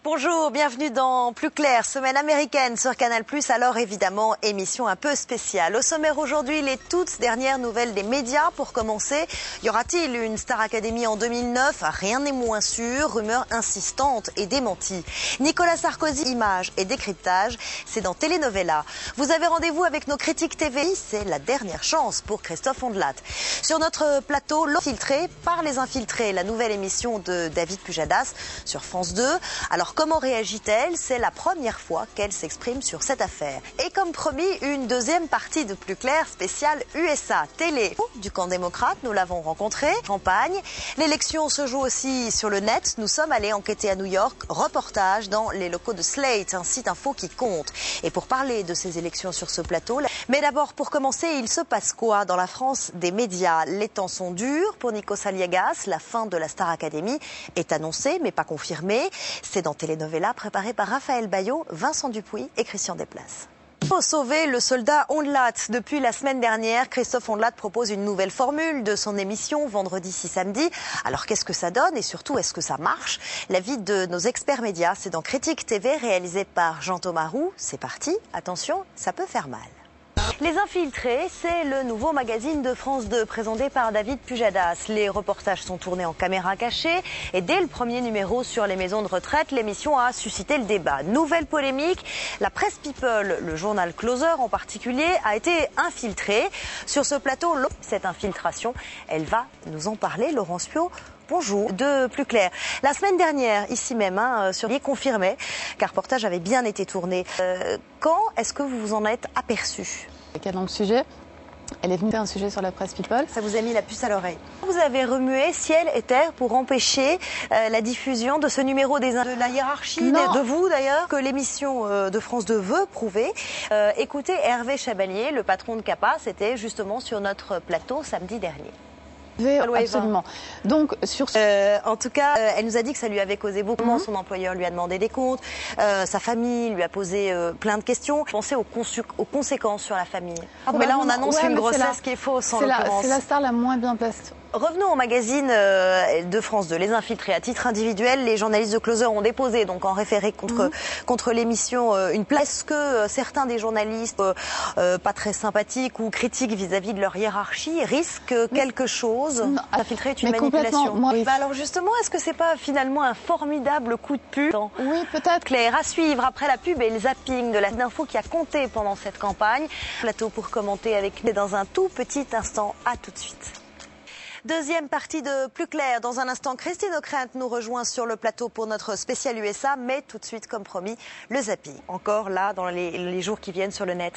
Bonjour, bienvenue dans Plus Clair, semaine américaine sur Canal+. Alors évidemment, émission un peu spéciale. Au sommaire aujourd'hui, les toutes dernières nouvelles des médias. Pour commencer, y aura-t-il une Star Academy en 2009? Rien n'est moins sûr, rumeurs insistantes et démenties. Nicolas Sarkozy, images et décryptage, c'est dans Telenovela. Vous avez rendez-vous avec nos critiques TV, c'est la dernière chance pour Christophe Ondelat. Sur notre plateau, L'Infiltré par les infiltrés, la nouvelle émission de David Pujadas sur France 2. Alors comment réagit-elle? C'est la première fois qu'elle s'exprime sur cette affaire. Et comme promis, une deuxième partie de Plus Clair spéciale USA. Télé du camp démocrate, nous l'avons rencontré. Campagne. L'élection se joue aussi sur le net. Nous sommes allés enquêter à New York. Reportage dans les locaux de Slate, un site info qui compte. Et pour parler de ces élections sur ce plateau... Mais d'abord, pour commencer, il se passe quoi dans la France des médias? Les temps sont durs pour Nikos Aliagas. La fin de la Star Academy est annoncée, mais pas confirmée. C'est dans Telenovela, préparé par Raphaël Baillot, Vincent Dupuis et Christian Desplaces. Pour sauver le soldat Ondelat. Depuis la semaine dernière, Christophe Ondelat propose une nouvelle formule de son émission vendredi 6 samedi. Alors qu'est-ce que ça donne et surtout est-ce que ça marche? L'avis de nos experts médias, c'est dans Critique TV réalisé par Jean-Thomas Roux. C'est parti, attention, ça peut faire mal. Les Infiltrés, c'est le nouveau magazine de France 2 présenté par David Pujadas. Les reportages sont tournés en caméra cachée et dès le premier numéro sur les maisons de retraite, l'émission a suscité le débat. Nouvelle polémique, la presse People, le journal Closer en particulier, a été infiltrée. Sur ce plateau, cette infiltration, elle va nous en parler. Laurence Piot. Bonjour, de Plus Clair. La semaine dernière, ici même, sur les confirmé qu'un reportage avait bien été tourné. Quand est-ce que vous vous en êtes aperçu? Dans le sujet, elle est venue faire un sujet sur la presse People. Ça vous a mis la puce à l'oreille. Vous avez remué ciel et terre pour empêcher la diffusion de ce numéro de la hiérarchie, de vous d'ailleurs, que l'émission de France 2 veut prouver. Écoutez, Hervé Chabalier, le patron de CAPA, c'était justement sur notre plateau samedi dernier. Absolument. Donc, en tout cas, elle nous a dit que ça lui avait causé beaucoup. Son employeur lui a demandé des comptes, sa famille lui a posé plein de questions. Pensez aux conséquences sur la famille. Mais là, on annonce une grossesse qui est fausse en l'occurrence. C'est la star la moins bien placée. Revenons au magazine de France 2, Les Infiltrés. À titre individuel, les journalistes de Closer ont déposé, donc en référé contre l'émission, une place que certains des journalistes pas très sympathiques ou critiques vis-à-vis de leur hiérarchie risquent quelque chose. Infiltré est une manipulation. Alors justement, est-ce que c'est pas finalement un formidable coup de pub? Oui, peut-être. Claire, à suivre après la pub et le zapping de l'info qui a compté pendant cette campagne. Plateau pour commenter avec nous dans un tout petit instant. À tout de suite. Deuxième partie de Plus Clair. Dans un instant, Christine Ockrent nous rejoint sur le plateau pour notre spécial USA, mais tout de suite, comme promis, le zapping. Encore là, dans les jours qui viennent sur le net.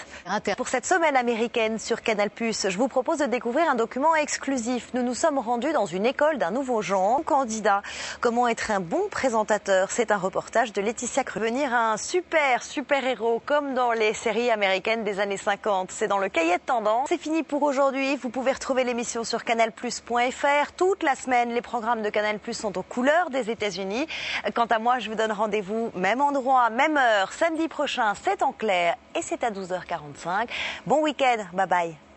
Pour cette semaine américaine sur Canal+, je vous propose de découvrir un document exclusif. Nous nous sommes rendus dans une école d'un nouveau genre. Candidat, comment être un bon présentateur? C'est un reportage de Laetitia Cruz. Devenir un super-héros, comme dans les séries américaines des années 50. C'est dans le cahier de tendance. C'est fini pour aujourd'hui. Vous pouvez retrouver l'émission sur canalplus.fr. Toute la semaine, les programmes de Canal+ sont aux couleurs des États-Unis. Quant à moi, je vous donne rendez-vous, même endroit, même heure, samedi prochain, c'est en clair et c'est à 12h45. Bon week-end, bye bye.